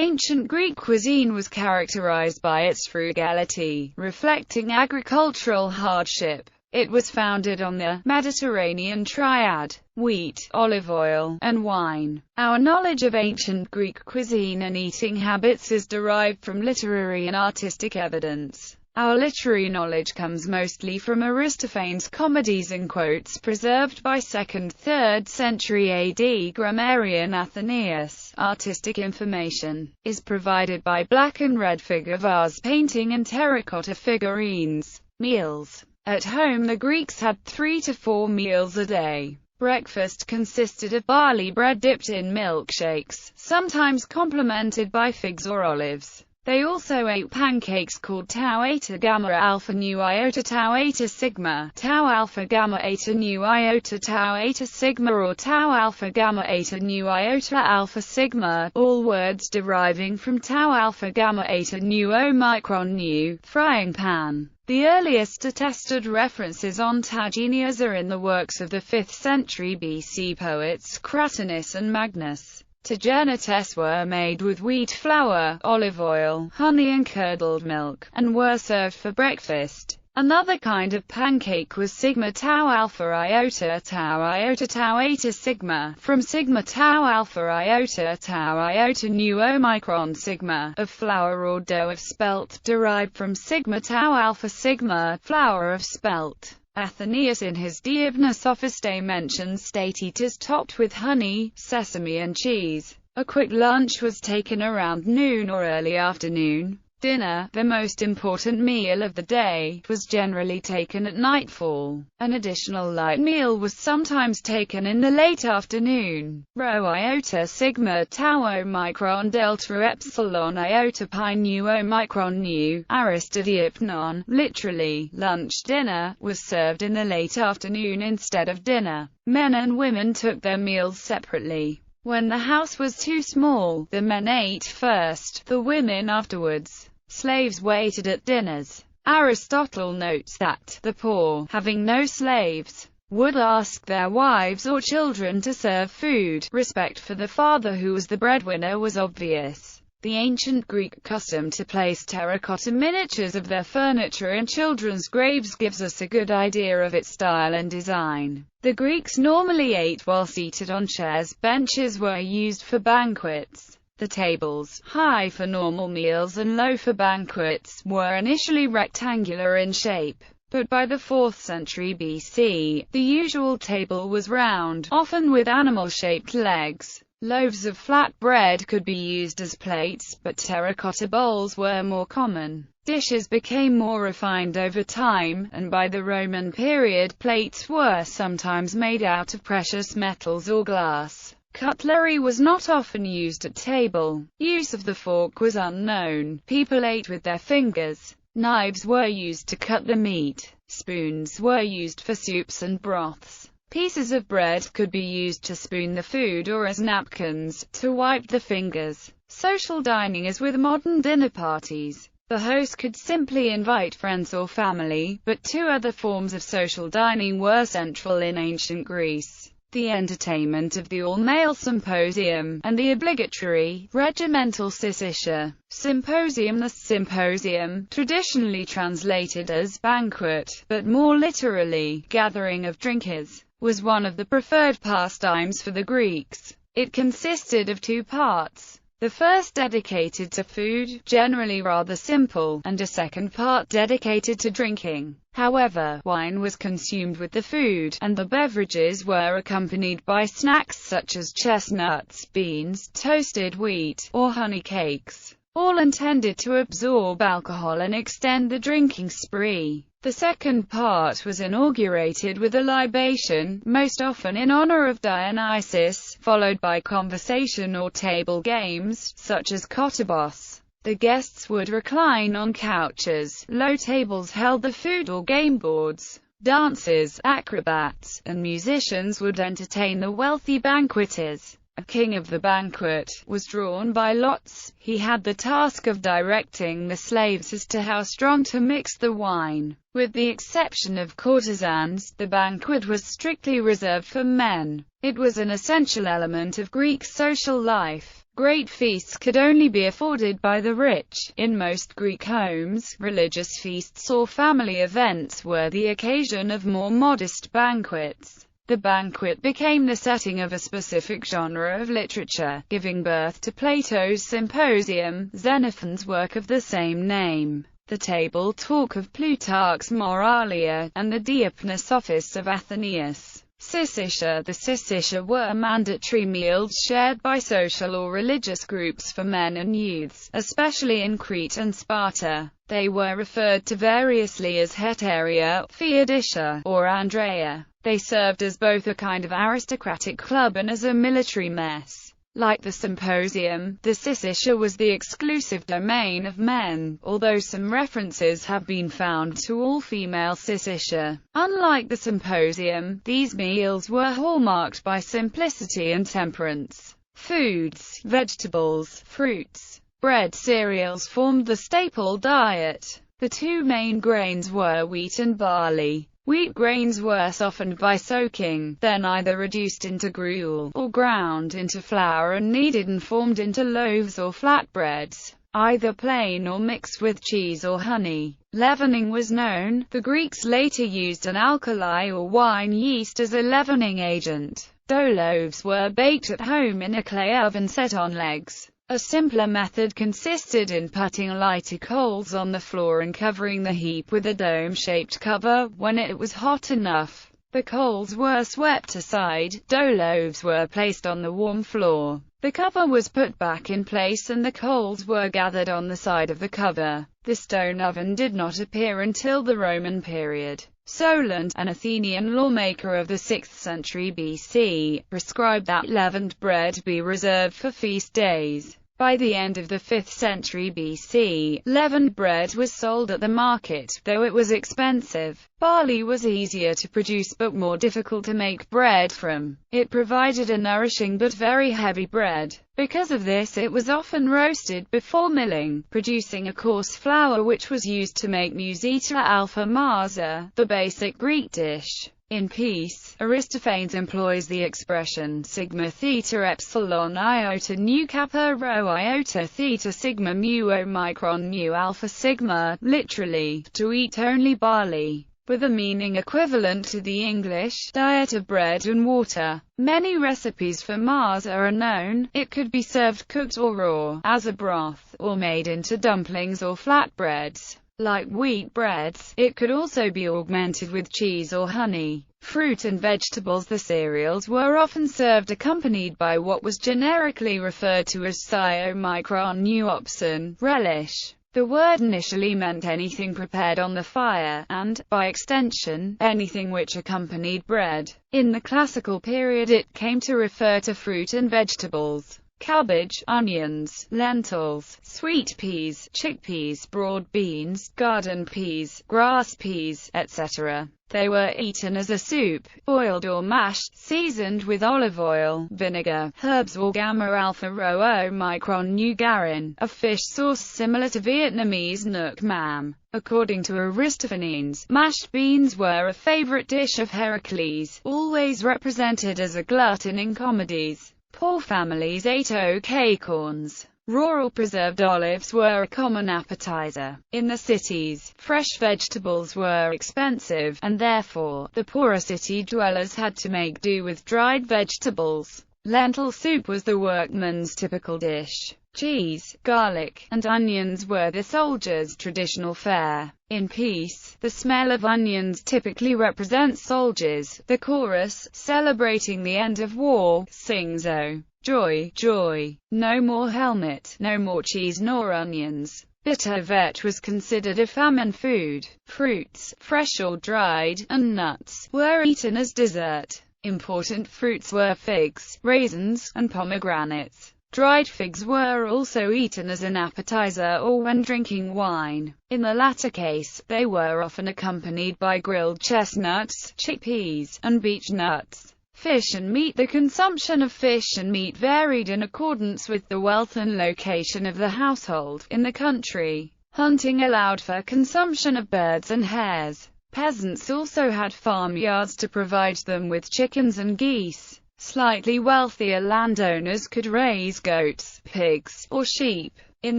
Ancient Greek cuisine was characterized by its frugality, reflecting agricultural hardship. It was founded on the Mediterranean triad: wheat, olive oil, and wine. Our knowledge of ancient Greek cuisine and eating habits is derived from literary and artistic evidence. Our literary knowledge comes mostly from Aristophanes' comedies and quotes preserved by 2nd–3rd century AD grammarian Athenaeus. Artistic information is provided by black and red figure vase painting and terracotta figurines. Meals. At home the Greeks had 3 to 4 meals a day. Breakfast consisted of barley bread dipped in milkshakes, sometimes complemented by figs or olives. They also ate pancakes called tau eta gamma alpha nu iota tau eta sigma, tau alpha gamma eta nu iota tau eta sigma, or tau alpha gamma eta nu iota alpha sigma, all words deriving from tau alpha gamma eta nu omicron nu. Frying pan. The earliest attested references on taginias are in the works of the 5th century BC poets Cratinus and Magnus. Taginates were made with wheat flour, olive oil, honey and curdled milk, and were served for breakfast. Another kind of pancake was sigma tau alpha iota tau eta sigma, from sigma tau alpha iota tau iota nu omicron sigma, of flour or dough of spelt, derived from sigma tau alpha sigma, flour of spelt. Athenaeus in his Diabna Sophistae mentions state eaters topped with honey, sesame and cheese. A quick lunch was taken around noon or early afternoon. Dinner, the most important meal of the day, was generally taken at nightfall. An additional light meal was sometimes taken in the late afternoon. Rho iota sigma tau omicron delta epsilon iota pi nu omicron nu. Aristodeipnon, literally, lunch dinner, was served in the late afternoon instead of dinner. Men and women took their meals separately. When the house was too small, the men ate first, the women afterwards. Slaves waited at dinners. Aristotle notes that the poor, having no slaves, would ask their wives or children to serve food. Respect for the father who was the breadwinner was obvious. The ancient Greek custom to place terracotta miniatures of their furniture in children's graves gives us a good idea of its style and design. The Greeks normally ate while seated on chairs. Benches were used for banquets. The tables, high for normal meals and low for banquets, were initially rectangular in shape, but by the 4th century BC, the usual table was round, often with animal-shaped legs. Loaves of flat bread could be used as plates, but terracotta bowls were more common. Dishes became more refined over time, and by the Roman period plates were sometimes made out of precious metals or glass. Cutlery was not often used at table. Use of the fork was unknown. People ate with their fingers. Knives were used to cut the meat. Spoons were used for soups and broths. Pieces of bread could be used to spoon the food or as napkins, to wipe the fingers. Social dining as with modern dinner parties. The host could simply invite friends or family, but 2 other forms of social dining were central in ancient Greece: the entertainment of the all-male symposium, and the obligatory, regimental syssitia. Symposium. The symposium, traditionally translated as banquet, but more literally, gathering of drinkers, was one of the preferred pastimes for the Greeks. It consisted of 2 parts. The first dedicated to food, generally rather simple, and a second part dedicated to drinking. However, wine was consumed with the food, and the beverages were accompanied by snacks such as chestnuts, beans, toasted wheat, or honey cakes, all intended to absorb alcohol and extend the drinking spree. The second part was inaugurated with a libation, most often in honor of Dionysus, followed by conversation or table games, such as kottabos. The guests would recline on couches. Low tables held the food or game boards. Dancers, acrobats, and musicians would entertain the wealthy banqueters. A king of the banquet was drawn by lots. He had the task of directing the slaves as to how strong to mix the wine. With the exception of courtesans, the banquet was strictly reserved for men. It was an essential element of Greek social life. Great feasts could only be afforded by the rich. In most Greek homes, religious feasts or family events were the occasion of more modest banquets. The banquet became the setting of a specific genre of literature, giving birth to Plato's Symposium, Xenophon's work of the same name, the Table Talk of Plutarch's Moralia, and the Diapnesophis of Athenaeus. Syssitia. The Syssitia were mandatory meals shared by social or religious groups for men and youths, especially in Crete and Sparta. They were referred to variously as Heteria, Theodicea, or Andrea. They served as both a kind of aristocratic club and as a military mess. Like the Symposium, the Syssitia was the exclusive domain of men, although some references have been found to all-female Syssitia. Unlike the Symposium, these meals were hallmarked by simplicity and temperance. Foods, vegetables, fruits, bread, cereals formed the staple diet. The two main grains were wheat and barley. Wheat grains were softened by soaking, then either reduced into gruel, or ground into flour and kneaded and formed into loaves or flatbreads, either plain or mixed with cheese or honey. Leavening was known. The Greeks later used an alkali or wine yeast as a leavening agent. Dough loaves were baked at home in a clay oven set on legs. A simpler method consisted in putting lighter coals on the floor and covering the heap with a dome-shaped cover. When it was hot enough, the coals were swept aside, dough loaves were placed on the warm floor. The cover was put back in place and the coals were gathered on the side of the cover. The stone oven did not appear until the Roman period. Solon, an Athenian lawmaker of the 6th century BC, prescribed that leavened bread be reserved for feast days. By the end of the 5th century BC, leavened bread was sold at the market, though it was expensive. Barley was easier to produce but more difficult to make bread from. It provided a nourishing but very heavy bread. Because of this it was often roasted before milling, producing a coarse flour which was used to make musita alpha masa, the basic Greek dish. In peace, Aristophanes employs the expression sigma theta epsilon iota nu kappa rho iota theta sigma mu omicron mu alpha sigma, literally, to eat only barley, with a meaning equivalent to the English diet of bread and water. Many recipes for masa are known. It could be served cooked or raw, as a broth, or made into dumplings or flatbreads. Like wheat breads, it could also be augmented with cheese or honey. Fruit and vegetables. The cereals were often served accompanied by what was generically referred to as psyomicron nuopsin, relish. The word initially meant anything prepared on the fire, and, by extension, anything which accompanied bread. In the classical period it came to refer to fruit and vegetables. Cabbage, onions, lentils, sweet peas, chickpeas, broad beans, garden peas, grass peas, etc. They were eaten as a soup, boiled or mashed, seasoned with olive oil, vinegar, herbs or gamma-alpha rho omicron nu garin, a fish sauce similar to Vietnamese nuoc mam. According to Aristophanes, mashed beans were a favorite dish of Heracles, always represented as a glutton in comedies. Poor families ate oak acorns. Raw or preserved olives were a common appetizer. In the cities, fresh vegetables were expensive, and therefore, the poorer city dwellers had to make do with dried vegetables. Lentil soup was the workman's typical dish. Cheese, garlic, and onions were the soldiers' traditional fare. In peace, the smell of onions typically represents soldiers. The chorus, celebrating the end of war, sings "Oh, joy, joy, no more helmet, no more cheese nor onions." Bitter vetch was considered a famine food. Fruits, fresh or dried, and nuts, were eaten as dessert. Important fruits were figs, raisins, and pomegranates. Dried figs were also eaten as an appetizer or when drinking wine. In the latter case, they were often accompanied by grilled chestnuts, chickpeas, and beech nuts. Fish and meat. The consumption of fish and meat varied in accordance with the wealth and location of the household. In the country, hunting allowed for consumption of birds and hares. Peasants also had farmyards to provide them with chickens and geese. Slightly wealthier landowners could raise goats, pigs, or sheep. In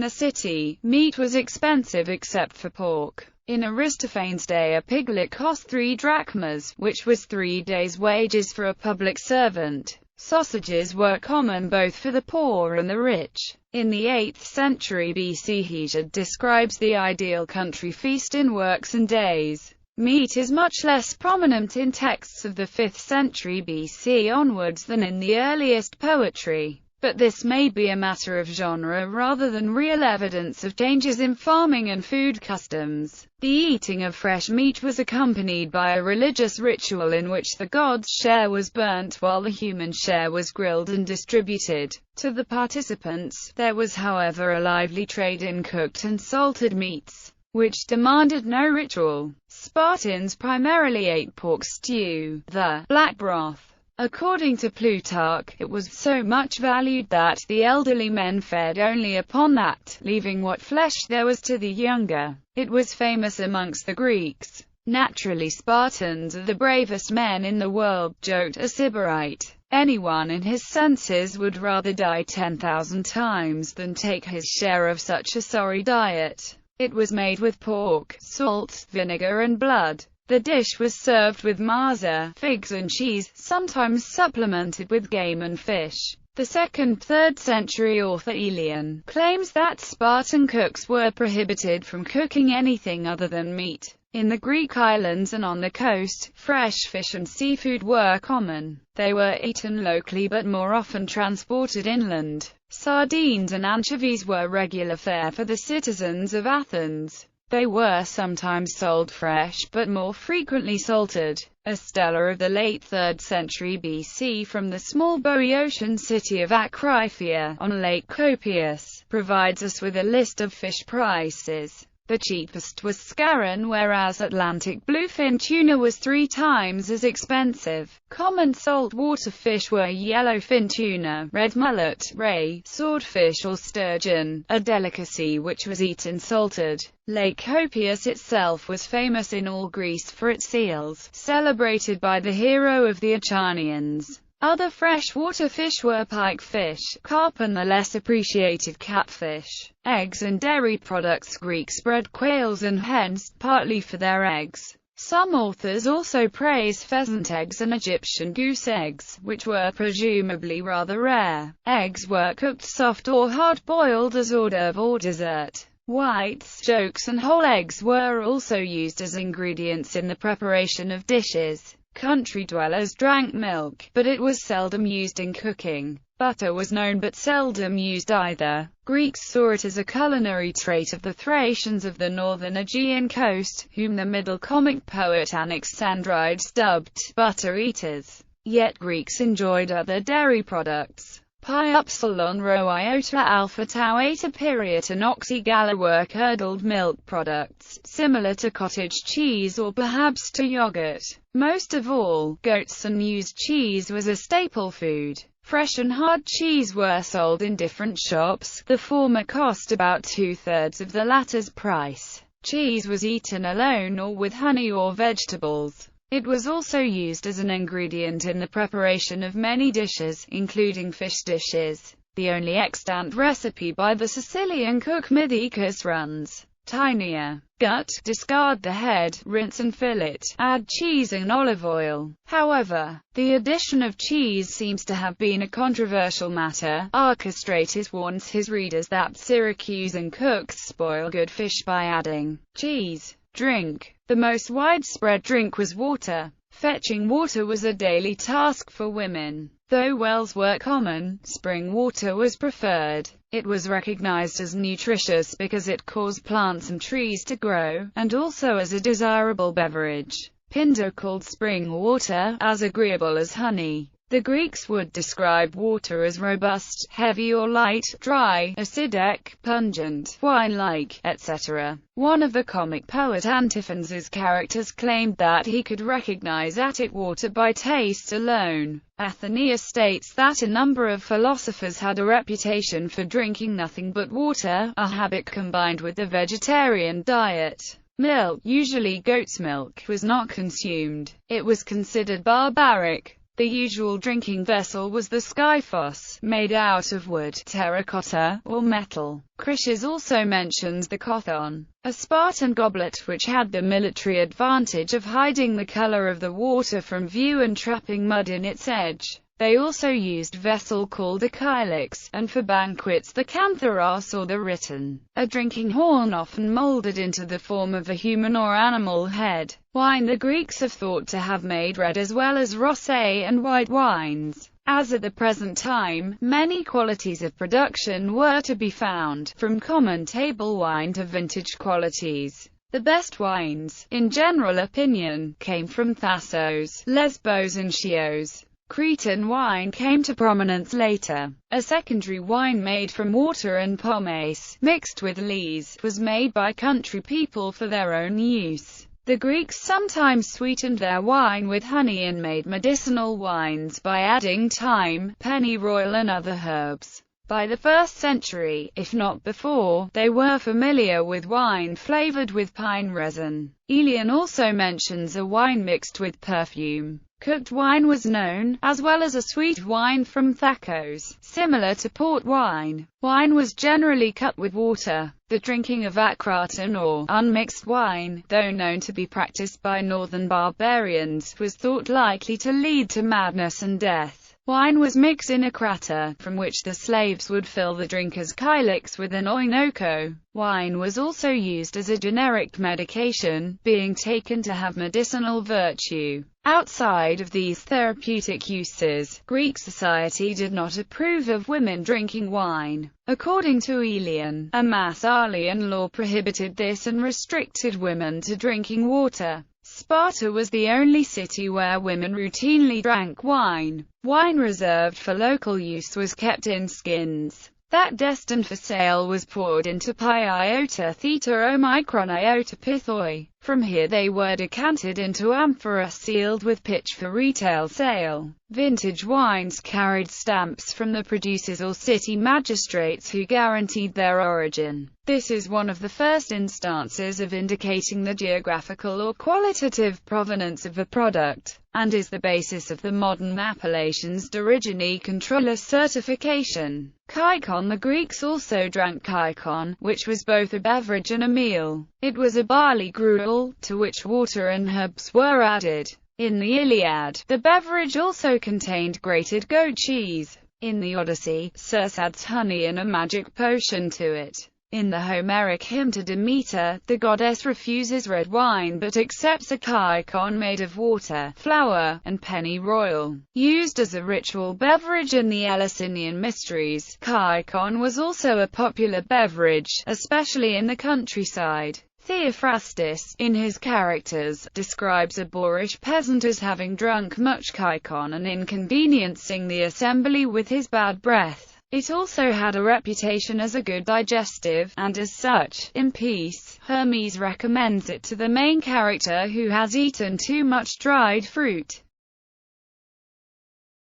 the city, meat was expensive except for pork. In Aristophanes' day a piglet cost 3 drachmas, which was 3 days' wages for a public servant. Sausages were common both for the poor and the rich. In the 8th century BC Hesiod describes the ideal country feast in Works and Days. Meat is much less prominent in texts of the 5th century BC onwards than in the earliest poetry, but this may be a matter of genre rather than real evidence of changes in farming and food customs. The eating of fresh meat was accompanied by a religious ritual in which the gods' share was burnt while the human share was grilled and distributed to the participants. There was, however, a lively trade in cooked and salted meats, which demanded no ritual. Spartans primarily ate pork stew, the black broth. According to Plutarch, it was so much valued that the elderly men fed only upon that, leaving what flesh there was to the younger. It was famous amongst the Greeks. Naturally, Spartans are the bravest men in the world, joked a Sybarite. Anyone in his senses would rather die 10,000 times than take his share of such a sorry diet. It was made with pork, salt, vinegar and blood. The dish was served with marza, figs and cheese, sometimes supplemented with game and fish. The 2nd–3rd century author Aelian claims that Spartan cooks were prohibited from cooking anything other than meat. In the Greek islands and on the coast, fresh fish and seafood were common. They were eaten locally but more often transported inland. Sardines and anchovies were regular fare for the citizens of Athens. They were sometimes sold fresh, but more frequently salted. A stela of the late 3rd century BC from the small Boeotian city of Acryphia, on Lake Copius, provides us with a list of fish prices. The cheapest was scarron, whereas Atlantic bluefin tuna was 3 times as expensive. Common saltwater fish were yellowfin tuna, red mullet, ray, swordfish or sturgeon, a delicacy which was eaten salted. Lake Copius itself was famous in all Greece for its seals, celebrated by the hero of the Acharnians. Other freshwater fish were pikefish, carp and the less appreciated catfish. Eggs and dairy products. Greeks bred quails and hens, partly for their eggs. Some authors also praise pheasant eggs and Egyptian goose eggs, which were presumably rather rare. Eggs were cooked soft or hard-boiled as hors d'oeuvre or dessert. Whites, yolks and whole eggs were also used as ingredients in the preparation of dishes. Country dwellers drank milk, but it was seldom used in cooking. Butter was known but seldom used either. Greeks saw it as a culinary trait of the Thracians of the northern Aegean coast, whom the Middle comic poet Anaxandrides dubbed butter eaters. Yet Greeks enjoyed other dairy products. Pi upsilon rho iota alpha tau eta period and oxygala were curdled milk products, similar to cottage cheese or perhaps to yogurt. Most of all, goats and used cheese was a staple food. Fresh and hard cheese were sold in different shops, the former cost about 2/3 of the latter's price. Cheese was eaten alone or with honey or vegetables. It was also used as an ingredient in the preparation of many dishes, including fish dishes. The only extant recipe by the Sicilian cook Mithecus runs: tinea, gut, discard the head, rinse and fillet, add cheese and olive oil. However, the addition of cheese seems to have been a controversial matter. Archestratus warns his readers that Syracusan cooks spoil good fish by adding cheese. Drink. The most widespread drink was water. Fetching water was a daily task for women. Though wells were common, spring water was preferred. It was recognized as nutritious because it caused plants and trees to grow, and also as a desirable beverage. Pindar called spring water as agreeable as honey. The Greeks would describe water as robust, heavy or light, dry, acidic, pungent, wine-like, etc. One of the comic poet Antiphon's characters claimed that he could recognize Attic water by taste alone. Athenaeus states that a number of philosophers had a reputation for drinking nothing but water, a habit combined with the vegetarian diet. Milk, usually goat's milk, was not consumed. It was considered barbaric. The usual drinking vessel was the skyphos, made out of wood, terracotta, or metal. Critias also mentions the kothon, a Spartan goblet which had the military advantage of hiding the color of the water from view and trapping mud in its edge. They also used vessel called a kylix, and for banquets the cantharos or the rhyton, a drinking horn often molded into the form of a human or animal head. Wine the Greeks are thought to have made red as well as rosé and white wines. As at the present time, many qualities of production were to be found, from common table wine to vintage qualities. The best wines, in general opinion, came from Thassos, Lesbos and Chios. Cretan wine came to prominence later. A secondary wine made from water and pomace, mixed with lees, was made by country people for their own use. The Greeks sometimes sweetened their wine with honey and made medicinal wines by adding thyme, pennyroyal and other herbs. By the 1st century, if not before, they were familiar with wine flavored with pine resin. Aelian also mentions a wine mixed with perfume. Cooked wine was known, as well as a sweet wine from Thakos, similar to port wine. Wine was generally cut with water. The drinking of akraton or unmixed wine, though known to be practiced by northern barbarians, was thought likely to lead to madness and death. Wine was mixed in a crater, from which the slaves would fill the drinker's kylix with an oinoko. Wine was also used as a generic medication, being taken to have medicinal virtue. Outside of these therapeutic uses, Greek society did not approve of women drinking wine. According to Aelian, a Massalian law prohibited this and restricted women to drinking water. Sparta was the only city where women routinely drank wine. Wine reserved for local use was kept in skins that destined for sale was poured into pi iota theta omicron iota pithoi. From here they were decanted into amphora sealed with pitch for retail sale. Vintage wines carried stamps from the producers or city magistrates who guaranteed their origin. This is one of the first instances of indicating the geographical or qualitative provenance of a product, and is the basis of the modern appellations d'origine controller certification. Kykon. The Greeks also drank kykon, which was both a beverage and a meal. It was a barley gruel, to which water and herbs were added. In the Iliad, the beverage also contained grated goat cheese. In the Odyssey, Circe adds honey and a magic potion to it. In the Homeric hymn to Demeter, the goddess refuses red wine but accepts a kykon made of water, flour, and pennyroyal. Used as a ritual beverage in the Eleusinian Mysteries, kykon was also a popular beverage, especially in the countryside. Theophrastus, in his Characters, describes a boorish peasant as having drunk much kykon and inconveniencing the assembly with his bad breath. It also had a reputation as a good digestive, and as such, in Peace, Hermes recommends it to the main character who has eaten too much dried fruit.